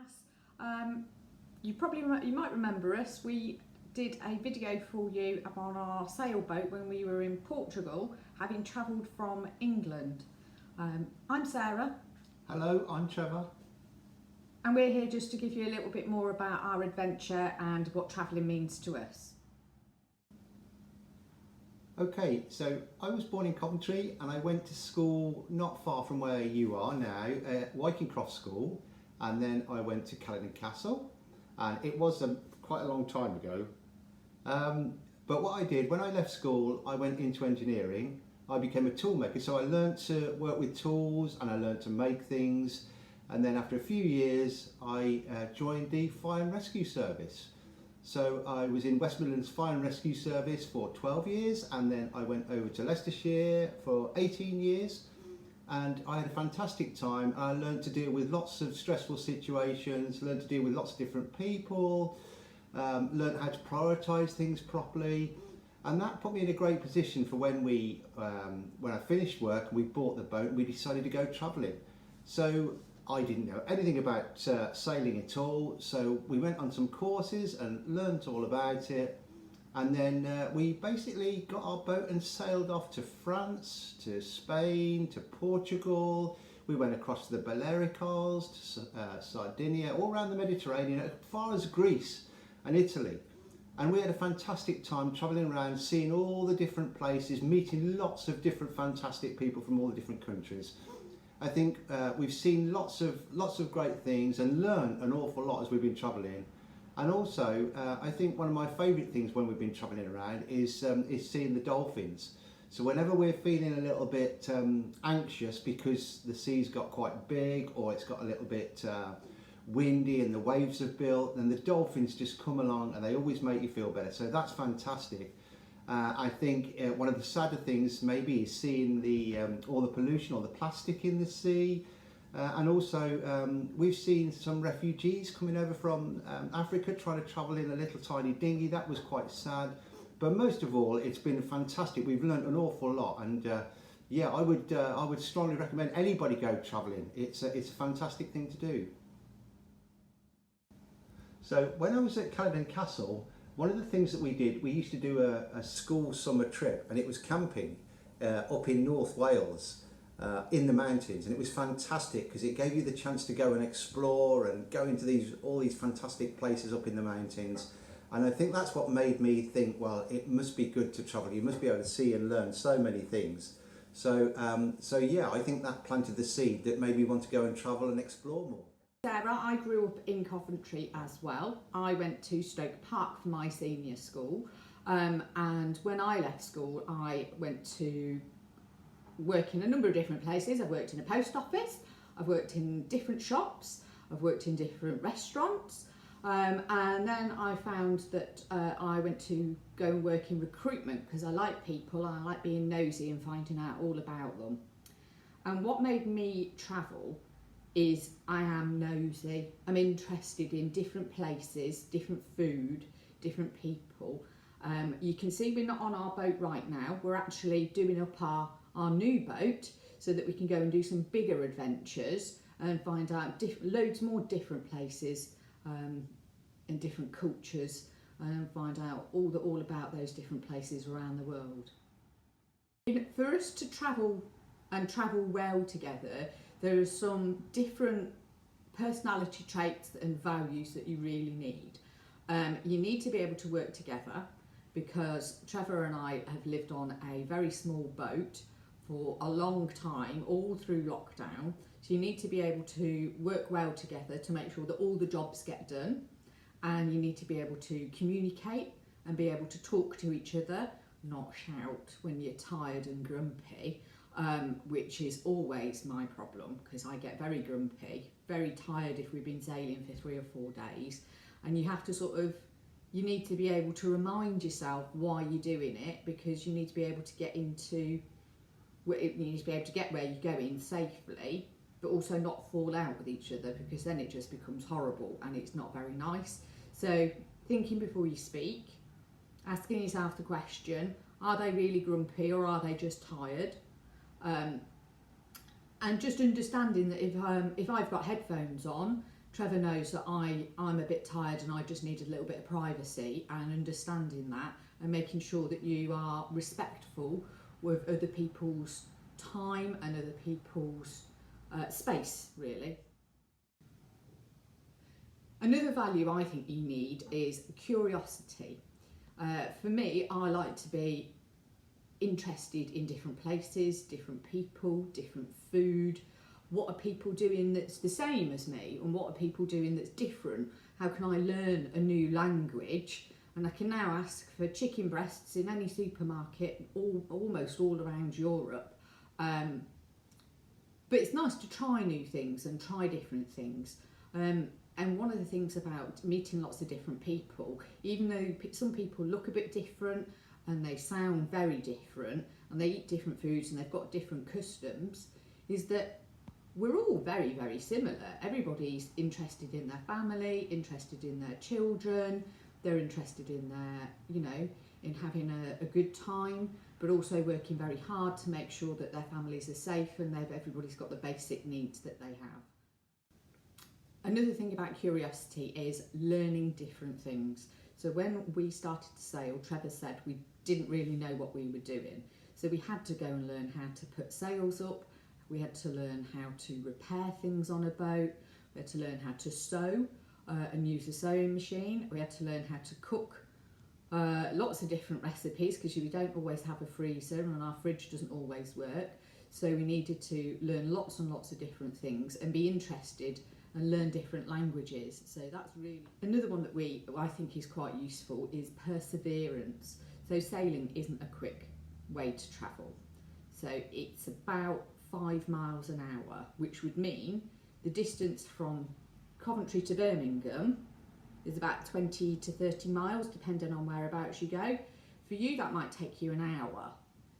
class. You might remember us. We did a video for you on our sailboat when we were in Portugal, having travelled from England. I'm Sarah. Hello, I'm Trevor. And we're here just to give you a little bit more about our adventure and what travelling means to us. Okay, so I was born in Coventry and I went to school not far from where you are now, at Wykencroft School, and then I went to Caledon Castle, and it was quite a long time ago. But what I did, when I left school, I went into engineering. I became a toolmaker, so I learnt to work with tools and I learnt to make things. And then after a few years, I joined the Fire and Rescue Service. So I was in West Midlands Fire and Rescue Service for 12 years, and then I went over to Leicestershire for 18 years. And I had a fantastic time. I learned to deal with lots of stressful situations, learned to deal with lots of different people, learned how to prioritise things properly. And that put me in a great position for when I finished work and we bought the boat and we decided to go travelling. So I didn't know anything about sailing at all, so we went on some courses and learnt all about it, and then we basically got our boat and sailed off to France, to Spain, to Portugal. We went across the Balearic Isles, to Sardinia, all around the Mediterranean, as far as Greece and Italy. And we had a fantastic time travelling around, seeing all the different places, meeting lots of different fantastic people from all the different countries. I think we've seen lots of great things and learned an awful lot as we've been travelling. And also, I think one of my favourite things when we've been travelling around is seeing the dolphins. So whenever we're feeling a little bit anxious because the sea's got quite big or it's got a little bit windy and the waves have built, then the dolphins just come along and they always make you feel better. So that's fantastic. I think one of the sadder things maybe is seeing all the pollution or the plastic in the sea, and also we've seen some refugees coming over from Africa trying to travel in a little tiny dinghy. That was quite sad, but most of all it's been fantastic. We've learnt an awful lot, and yeah, I would strongly recommend anybody go travelling. It's a fantastic thing to do. So when I was at Caledon Castle, one of the things that we did, we used to do a school summer trip, and it was camping up in North Wales in the mountains, and it was fantastic because it gave you the chance to go and explore and go into all these fantastic places up in the mountains. And I think that's what made me think, well, it must be good to travel. You must be able to see and learn so many things. So yeah, I think that planted the seed that made me want to go and travel and explore more. Sarah, I grew up in Coventry as well. I went to Stoke Park for my senior school, and when I left school I went to work in a number of different places. I've worked in a post office, I've worked in different shops, I've worked in different restaurants, and then I found that I went to go and work in recruitment because I like people and I like being nosy and finding out all about them. And what made me travel is I am nosy. I'm interested in different places, different food, different people. You can see we're not on our boat right now. We're actually doing up our new boat so that we can go and do some bigger adventures and find out loads more different places and different cultures, and find out all about those different places around the world. For us to travel and travel well together, there are some different personality traits and values that you really need. You need to be able to work together, because Trevor and I have lived on a very small boat for a long time, all through lockdown. So you need to be able to work well together to make sure that all the jobs get done, and you need to be able to communicate and be able to talk to each other, not shout when you're tired and grumpy. Which is always my problem, because I get very grumpy, very tired if we've been sailing for 3 or 4 days, and you have to you need to be able to remind yourself why you're doing it, because you need to be able to get where you're going safely, but also not fall out with each other, because then it just becomes horrible and it's not very nice. So thinking before you speak, asking yourself the question, are they really grumpy or are they just tired? And just understanding that if I've got headphones on, Trevor knows that I'm a bit tired and I just need a little bit of privacy, and understanding that and making sure that you are respectful with other people's time and other people's space, really. Another value I think you need is curiosity. For me, I like to be interested in different places, different people, different food. What are people doing that's the same as me, and what are people doing that's different? How can I learn a new language? And I can now ask for chicken breasts in any supermarket almost all around Europe. But it's nice to try new things and try different things. And one of the things about meeting lots of different people, even though some people look a bit different and they sound very different and they eat different foods and they've got different customs, is that we're all very, very similar. Everybody's interested in their family, interested in their children, they're interested in their, in having a good time, but also working very hard to make sure that their families are safe and everybody's got the basic needs that they have. Another thing about curiosity is learning different things. So when we started to sail, Trevor said we didn't really know what we were doing. So we had to go and learn how to put sails up, we had to learn how to repair things on a boat, we had to learn how to sew and use a sewing machine, we had to learn how to cook lots of different recipes, because we don't always have a freezer and our fridge doesn't always work. So we needed to learn lots and lots of different things and be interested and learn different languages. So that's really another one that I think is quite useful is perseverance. So sailing isn't a quick way to travel. So it's about 5 miles an hour, which would mean the distance from Coventry to Birmingham is about 20 to 30 miles, depending on whereabouts you go. For you, that might take you an hour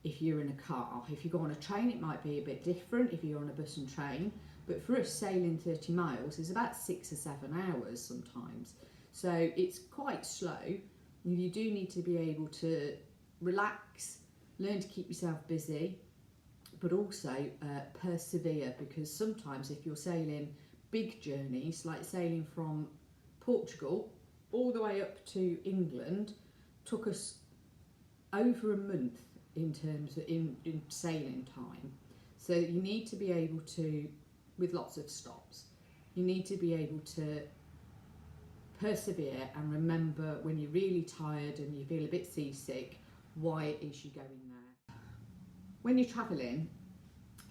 if you're in a car. If you go on a train, it might be a bit different if you're on a bus and train. But for us, sailing 30 miles is about 6 or 7 hours sometimes. So it's quite slow. You do need to be able to relax, learn to keep yourself busy, but also persevere, because sometimes if you're sailing big journeys, like sailing from Portugal all the way up to England, took us over a month in terms of in sailing time. So you need to be able to, with lots of stops, you need to be able to persevere and remember when you're really tired and you feel a bit seasick, why it is you're going there. When you're travelling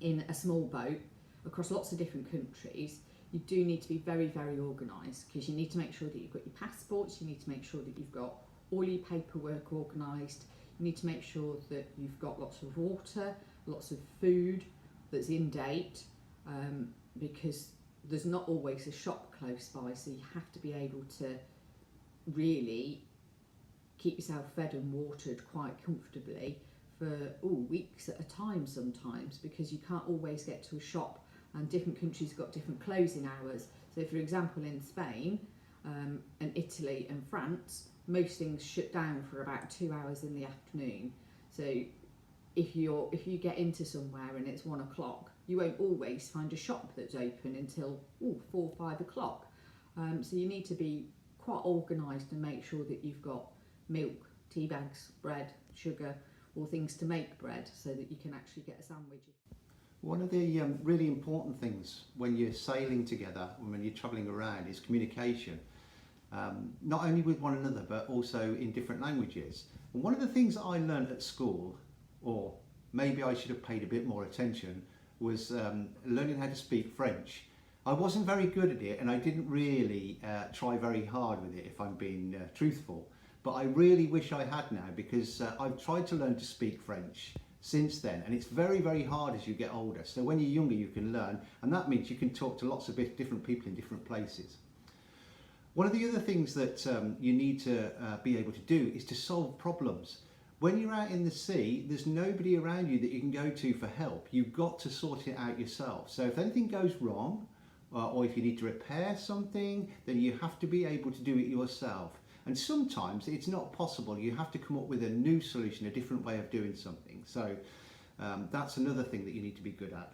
in a small boat across lots of different countries, you do need to be very, very organised, because you need to make sure that you've got your passports, you need to make sure that you've got all your paperwork organised, you need to make sure that you've got lots of water, lots of food that's in date, because there's not always a shop close by, so you have to be able to really keep yourself fed and watered quite comfortably for weeks at a time sometimes, because you can't always get to a shop, and different countries have got different closing hours. So for example, in Spain and Italy and France, most things shut down for about 2 hours in the afternoon. So if you get into somewhere and it's 1 o'clock, you won't always find a shop that's open until 4 or 5 o'clock. So you need to be quite organised and make sure that you've got milk, tea bags, bread, sugar, or things to make bread, so that you can actually get a sandwich. One of the really important things when you're sailing together, when you're travelling around, is communication. Not only with one another, but also in different languages. And one of the things that I learned at school, or maybe I should have paid a bit more attention, was learning how to speak French. I wasn't very good at it, and I didn't really try very hard with it, if I'm being truthful. But I really wish I had now, because I've tried to learn to speak French since then, and it's very, very hard as you get older. So when you're younger, you can learn, and that means you can talk to lots of different people in different places. One of the other things that you need to be able to do is to solve problems. When you're out in the sea, there's nobody around you that you can go to for help. You've got to sort it out yourself. So if anything goes wrong, or if you need to repair something, then you have to be able to do it yourself. And sometimes it's not possible. You have to come up with a new solution, a different way of doing something. So that's another thing that you need to be good at.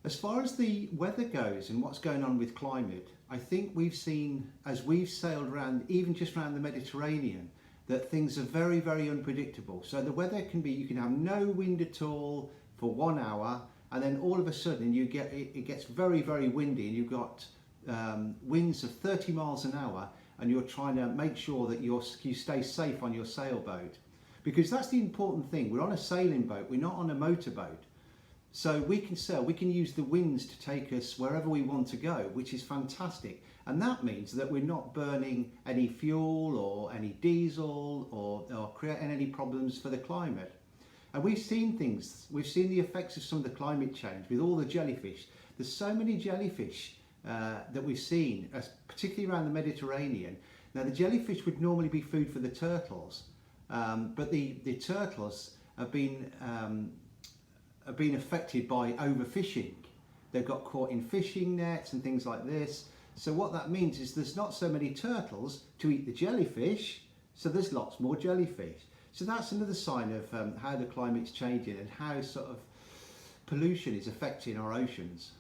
As far as the weather goes and what's going on with climate, I think we've seen, as we've sailed around, even just around the Mediterranean, that things are very, very unpredictable. So the weather can be, you can have no wind at all for 1 hour, and then all of a sudden it gets very, very windy, and you've got winds of 30 miles an hour, and you're trying to make sure that you stay safe on your sailboat. Because that's the important thing. We're on a sailing boat, we're not on a motorboat. So we can sail, we can use the winds to take us wherever we want to go, which is fantastic. And that means that we're not burning any fuel or any diesel or creating any problems for the climate. And we've seen the effects of some of the climate change with all the jellyfish. There's so many jellyfish that we've seen, particularly around the Mediterranean. Now the jellyfish would normally be food for the turtles, but the turtles have been affected by overfishing. They've got caught in fishing nets and things like this. So what that means is there's not so many turtles to eat the jellyfish, so there's lots more jellyfish. So that's another sign of how the climate's changing and how sort of pollution is affecting our oceans.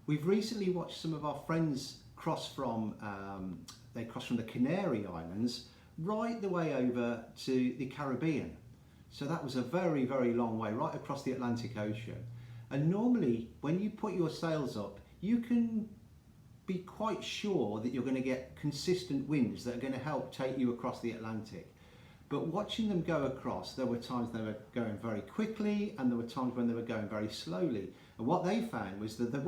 We've recently watched some of our friends cross from the Canary Islands right the way over to the Caribbean. So that was a very, very long way, right across the Atlantic Ocean. And normally, when you put your sails up, you can be quite sure that you're going to get consistent winds that are going to help take you across the Atlantic. But watching them go across, there were times they were going very quickly and there were times when they were going very slowly. And what they found was that the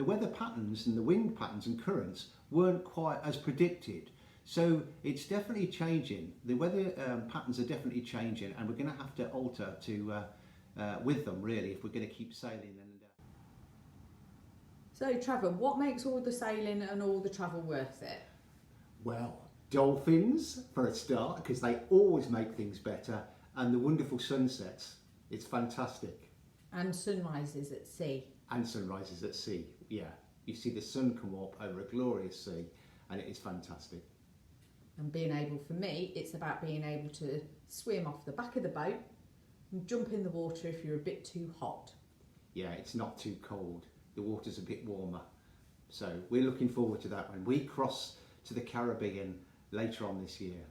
weather patterns and the wind patterns and currents weren't quite as predicted. So it's definitely changing. The weather patterns are definitely changing, and we're going to have to alter with them, really, if we're going to keep sailing. So Trevor, what makes all the sailing and all the travel worth it? Well, dolphins for a start, because they always make things better, and the wonderful sunsets. It's fantastic. And sunrises at sea. And sunrises at sea, yeah. You see the sun come up over a glorious sea, and it is fantastic. And being able, for me, it's about being able to swim off the back of the boat and jump in the water if you're a bit too hot. Yeah, it's not too cold. The water's a bit warmer. So we're looking forward to that when we cross to the Caribbean later on this year.